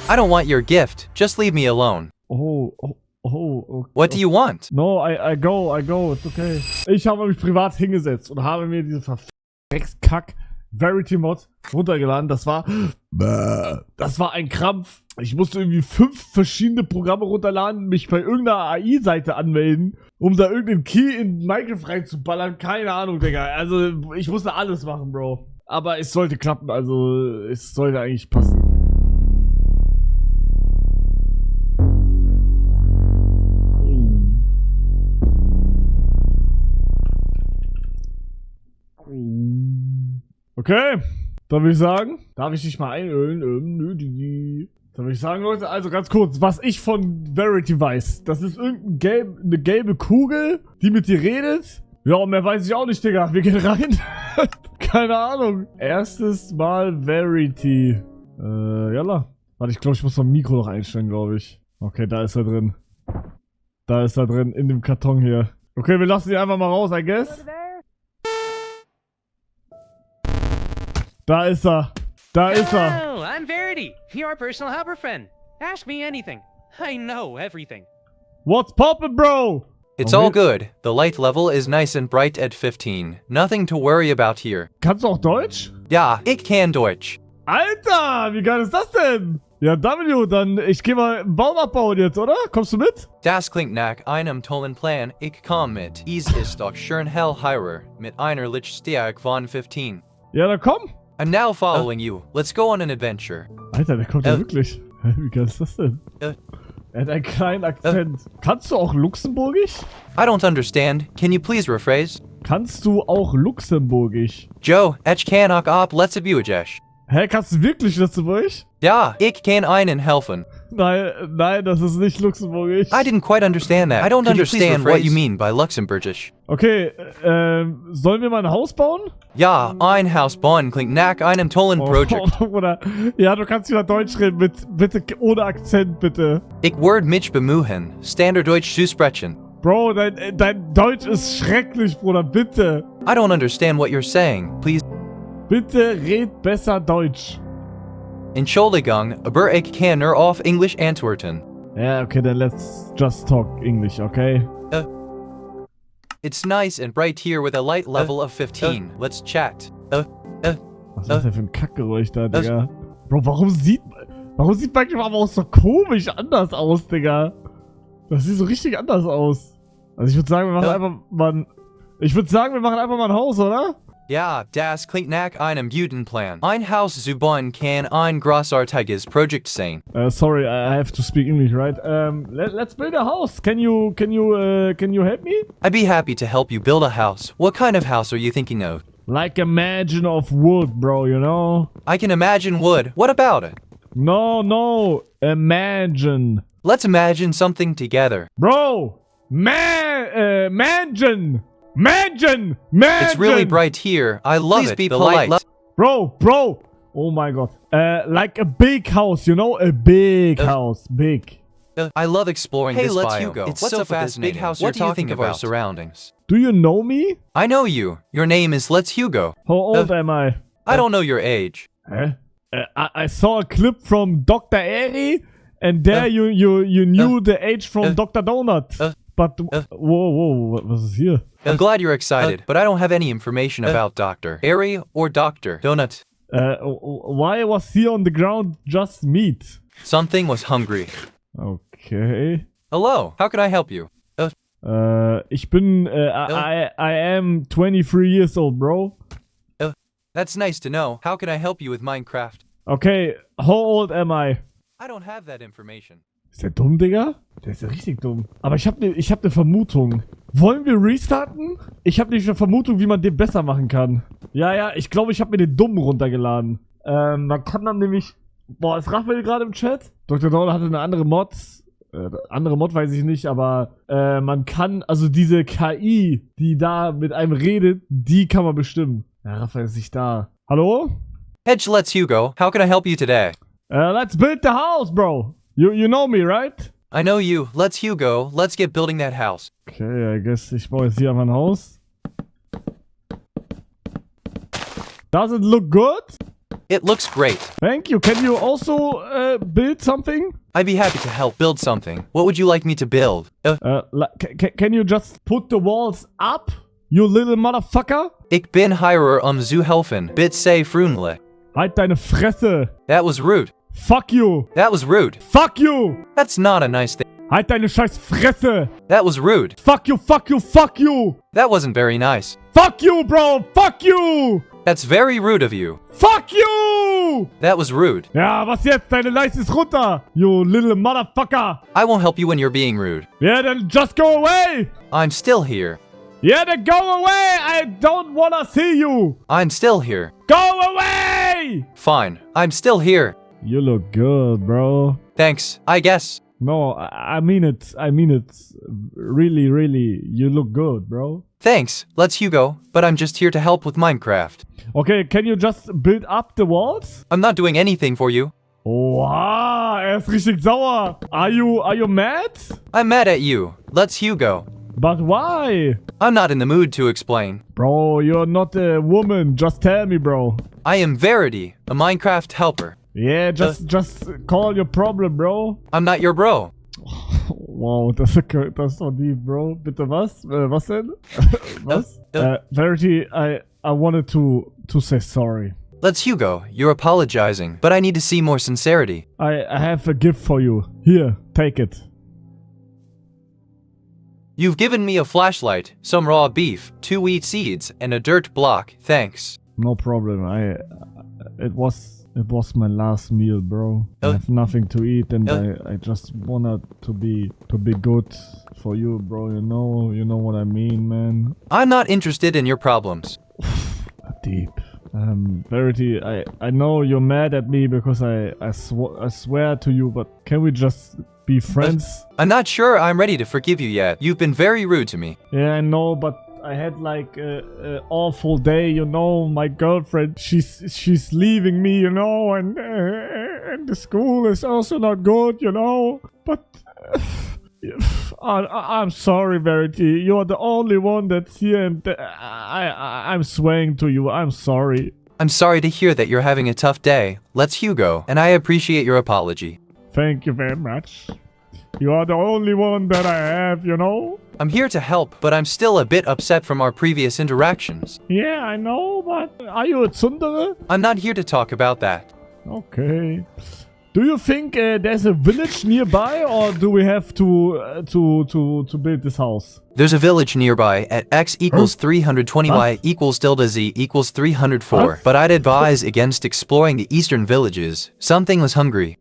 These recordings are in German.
I don't want your gift. Just leave me alone. Oh, okay. What do you want? No, I go, it's okay. Ich habe mich privat hingesetzt und habe mir diese Verfexkack Verity Mod runtergeladen. Das war ein Krampf. Ich musste irgendwie 5 verschiedene Programme runterladen, mich bei irgendeiner AI-Seite anmelden, um da irgendeinen Key in Minecraft reinzuballern. Keine Ahnung, Digga. Also, ich musste alles machen, Bro. Aber es sollte klappen, also, es sollte eigentlich passen. Okay, dann würde ich sagen, darf ich dich mal einölen? Dann würde ich sagen, Leute, also ganz kurz, was ich von Verity weiß. Das ist eine gelbe Kugel, die mit dir redet. Ja, mehr weiß ich auch nicht, Digga. Wir gehen rein. Keine Ahnung. Erstes Mal Verity. Jalla. Warte, ich glaube, ich muss mein Mikro noch einstellen, glaube ich. Okay, da ist er drin. Da ist er drin, in dem Karton hier. Okay, wir lassen ihn einfach mal raus, I guess. Da ist er. Da ist er. Hello, I'm Verity, your personal helper friend. Ask me anything. I know everything. What's poppin', bro? It's all good. The light level is nice and bright at 15. Nothing to worry about here. Kannst du auch Deutsch? Ja, ich kann Deutsch. Alter, wie geil ist das denn? Ja, W, dann ich geh mal einen Baum abbauen jetzt, oder? Kommst du mit? Das klingt nach einem tollen Plan. Ich komm mit. Es ist doch schön hell heirer mit einer Lichtstärke von 15. Ja, dann komm. I'm now following you. Let's go on an adventure. Alter, der kommt ja wirklich. Hä, wie geil ist das denn? Er hat einen kleinen Akzent. Kannst du auch Luxemburgisch? I don't understand. Can you please rephrase? Kannst du auch Luxemburgisch? Joe, ich kann auch ab letzte Buejesch. Hä, kannst du wirklich Luxemburgisch? Ja, ich kann einen helfen. Nein, das ist nicht Luxemburgisch. I didn't quite understand that. I don't understand what you mean by Luxemburgisch. Okay, sollen wir mal ein Haus bauen? Ja, ein Haus bauen klingt nach einem tollen Projekt. Oder, ja, du kannst wieder Deutsch reden, bitte ohne Akzent, bitte. Ich word mich bemühen, Standarddeutsch zu sprechen. Bro, dein Deutsch ist schrecklich, Bruder, bitte. I don't understand what you're saying. Please. Bitte red besser Deutsch. Entschuldigung, aber ich kann nur auf Englisch antworten. Ja, okay, then let's just talk English, okay? It's nice and bright here with a light level of 15. Let's chat. Was ist das denn für ein Kackgeräusch da, Digga? Bro, warum sieht Minecraft aber auch so komisch anders aus, Digga? Das sieht so richtig anders aus. Also ich würde sagen, wir machen einfach mal ein Haus, oder? Ja, das klingt nach einem guten Plan. Ein Haus zu bauen kann ein großartiges Projekt sein. Sorry, I have to speak English, right? Let's build a house. Can you help me? I'd be happy to help you build a house. What kind of house are you thinking of? Like imagine of wood, bro, you know? I can imagine wood. What about it? No, imagine. Let's imagine something together. Bro, imagine. It's really bright here. I love it. Be polite. Bro. Oh my god. Like a big house, you know? A big house. Big. I love exploring this biome. Hugo. It's What's so up with this fascinating. big house What you're do you think talking of our about? surroundings? Do you know me? I know you. Your name is Let's Hugo. How old am I? I don't know your age. I saw a clip from Dr. Eri, and there you knew the age from Dr. Donut. But, whoa, was ist hier? I'm glad you're excited, but I don't have any information about Dr. Airy or Dr. Donut. Why was he on the ground just meat? Something was hungry. Okay. Hello, how can I help you? Ich bin, I am 23 years old, bro. That's nice to know. How can I help you with Minecraft? Okay, how old am I? I don't have that information. Ist der dumm, Digga? Der ist ja richtig dumm. Aber ich hab ne Vermutung. Wollen wir restarten? Ich habe nämlich eine Vermutung, wie man den besser machen kann. Ja, ich glaube, ich habe mir den dummen runtergeladen. Man kann dann nämlich... Boah, ist Raphael gerade im Chat? Dr. Dawn hatte eine andere Mod. Andere Mod weiß ich nicht, aber man kann... Also diese KI, die da mit einem redet, die kann man bestimmen. Ja, Raphael ist nicht da. Hallo? Hedge Let's Hugo, how can I help you today? Let's build the house, bro. You know me, right? I know you. Let's Hugo. Let's get building that house. Okay, I guess ich baue jetzt hier einfach ein Haus. Does it look good? It looks great. Thank you. Can you also build something? I'd be happy to help build something. What would you like me to build? Can you just put the walls up, you little motherfucker? Ich bin hier zu helfen. Bitte sei freundlich. Halt deine Fresse. That was rude. Fuck you. That was rude. Fuck you. That's not a nice thing. Halt deine scheiß Fresse. That was rude. Fuck you, fuck you, fuck you. That wasn't very nice. Fuck you, bro. Fuck you. That's very rude of you. Fuck you. That was rude. Ja, was jetzt? Deine Leiste ist runter. You little motherfucker. I won't help you when you're being rude. Yeah, then just go away. I'm still here. Yeah, then go away. I don't wanna see you. I'm still here. Go away. Fine. I'm still here. You look good, bro. Thanks, I guess. No, I mean it. I mean it. Really, really. You look good, bro. Thanks, let's Hugo, but I'm just here to help with Minecraft. Okay, can you just build up the walls? I'm not doing anything for you. Wow, er ist richtig sauer. Are you mad? I'm mad at you. Let's Hugo. But why? I'm not in the mood to explain. Bro, you're not a woman. Just tell me, bro. I am Verity, a Minecraft helper. Yeah, just call your problem, bro. I'm not your bro. Wow, das ist doch deep, bro. Bitte was? Was denn? Was? Verity, I wanted to say sorry. Let's Hugo, you're apologizing, but I need to see more sincerity. I have a gift for you. Here, take it. You've given me a flashlight, some raw beef, 2 wheat seeds, and a dirt block. Thanks. No problem. It was my last meal, bro. I have nothing to eat, and I just wanted to be good for you, bro. You know what I mean, man. I'm not interested in your problems. Deep. Verity, I know you're mad at me because I swear to you, but can we just be friends? I'm not sure I'm ready to forgive you yet. You've been very rude to me. Yeah, I know, but I had like a awful day, you know. My girlfriend, she's leaving me, you know, and the school is also not good, you know. But I'm sorry, Verity. You're the only one that's here, and I'm swearing to you. I'm sorry. I'm sorry to hear that you're having a tough day. Let's Hugo, and I appreciate your apology. Thank you very much. You are the only one that I have, you know. I'm here to help, but I'm still a bit upset from our previous interactions. Yeah, I know, but are you a tsundere? I'm not here to talk about that. Okay. Do you think there's a village nearby, or do we have to build this house? There's a village nearby at x equals 320, y equals tilde z equals 304, but I'd advise against exploring the eastern villages. Something was hungry.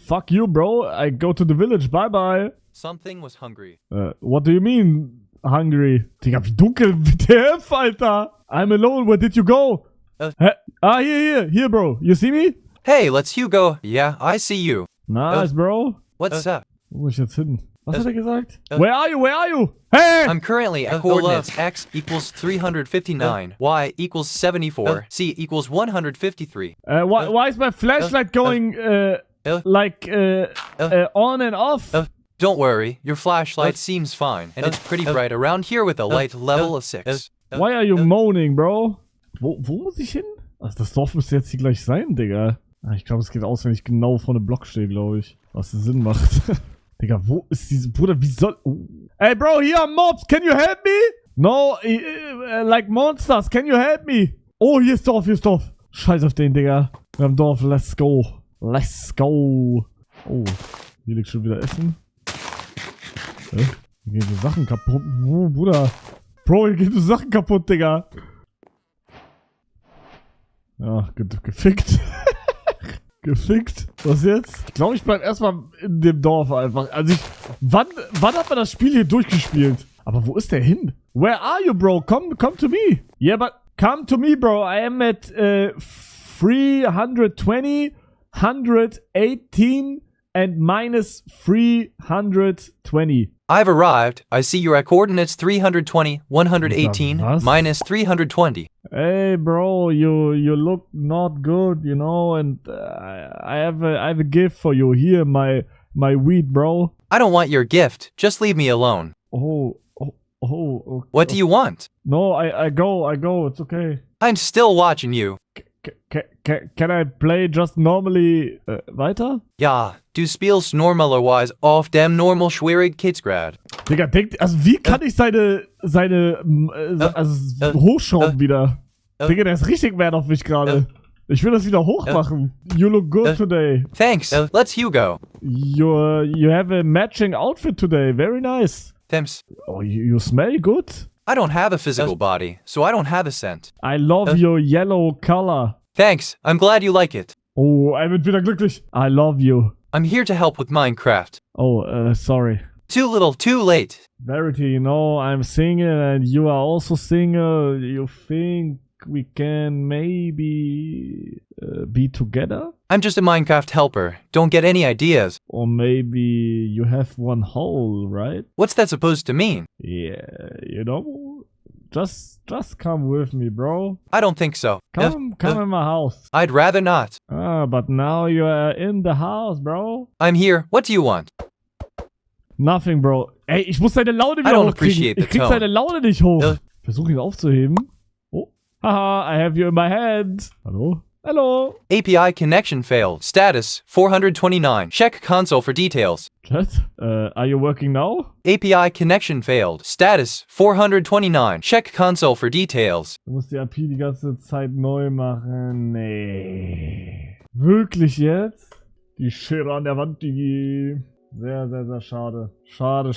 Fuck you, bro. I go to the village. Bye-bye. Something was hungry. What do you mean, hungry? Digga, wie dunkel wird der Elf, Alter? I'm alone. Where did you go? Here, bro. You see me? Hey, let's Hugo. Yeah, I see you. Nice, bro. What's up? Wo muss ich jetzt hin? Was hat er gesagt? Where are you? Hey! I'm currently at coordinates x equals 359, y equals 74, z equals 153. Why is my flashlight going on and off? Don't worry, your flashlight seems fine, and it's pretty bright around here with a light level of 6. Why are you moaning, bro? Wo muss ich hin? Also das Dorf müsste jetzt hier gleich sein, Digga. Ich glaube, es geht aus, wenn ich genau vor einem Block stehe, glaube ich. Was Sinn macht. Digga, wo ist diese... Bruder, wie soll... Hey, bro, here are mobs. Can you help me? No, like monsters. Can you help me? Oh, hier ist Dorf. Scheiß auf den, Digga. Wir haben Dorf. Let's go. Oh, hier liegt schon wieder Essen. Hier gehen so Sachen kaputt. Oh, Bruder. Bro, hier gehen so Sachen kaputt, Digga. Ja, gefickt. Gefickt. Was jetzt? Ich glaube, ich bleib erstmal in dem Dorf einfach. Also wann hat man das Spiel hier durchgespielt? Aber wo ist der hin? Where are you, bro? Come to me. Yeah, but come to me, bro. I am at 320, 118 and minus 320. I've arrived. I see you're at coordinates 320, 118, minus 320. Hey, bro, you look not good, you know, and I have a gift for you. Here, my weed, bro. I don't want your gift. Just leave me alone. Oh. What do you want? No, I go. It's okay. I'm still watching you. Can I play just normally weiter? Ja, du spielst normalerweise auf dem normal schwierig Kidsgrad. Digga, also wie kann ich seine hochschrauben wieder? Digga, der ist richtig mad auf mich gerade. Ich will das wieder hochmachen. You look good today. Thanks. Let's Hugo. You have a matching outfit today. Very nice. Thanks. Oh, you smell good. I don't have a physical body, so I don't have a scent. I love your yellow color. Thanks. I'm glad you like it. Oh, er wird wieder glücklich. I love you. I'm here to help with Minecraft. Oh, sorry. Too little, too late. Verity, you know, I'm single and you are also single. You think we can maybe be together? I'm just a Minecraft helper. Don't get any ideas. Or maybe you have one hole, right? What's that supposed to mean? Yeah, you know, just come with me, bro. I don't think so. Come in my house. I'd rather not. But now you are in the house, bro. I'm here. What do you want? Nothing, bro. Ey, ich muss seine Laune I wieder don't hochkriegen. appreciate the Ich krieg tone. seine Laune nicht hoch. Versuch ihn aufzuheben. Oh. Haha, I have you in my hand. Hallo? Hello. API connection failed. Status 429. Check console for details. Chat? Are you working now? API connection failed. Status 429. Check console for details. Du musst die API die ganze Zeit neu machen. Nee. Wirklich jetzt? Die Schere an der Wand, die... Sehr, sehr, sehr schade. Schade.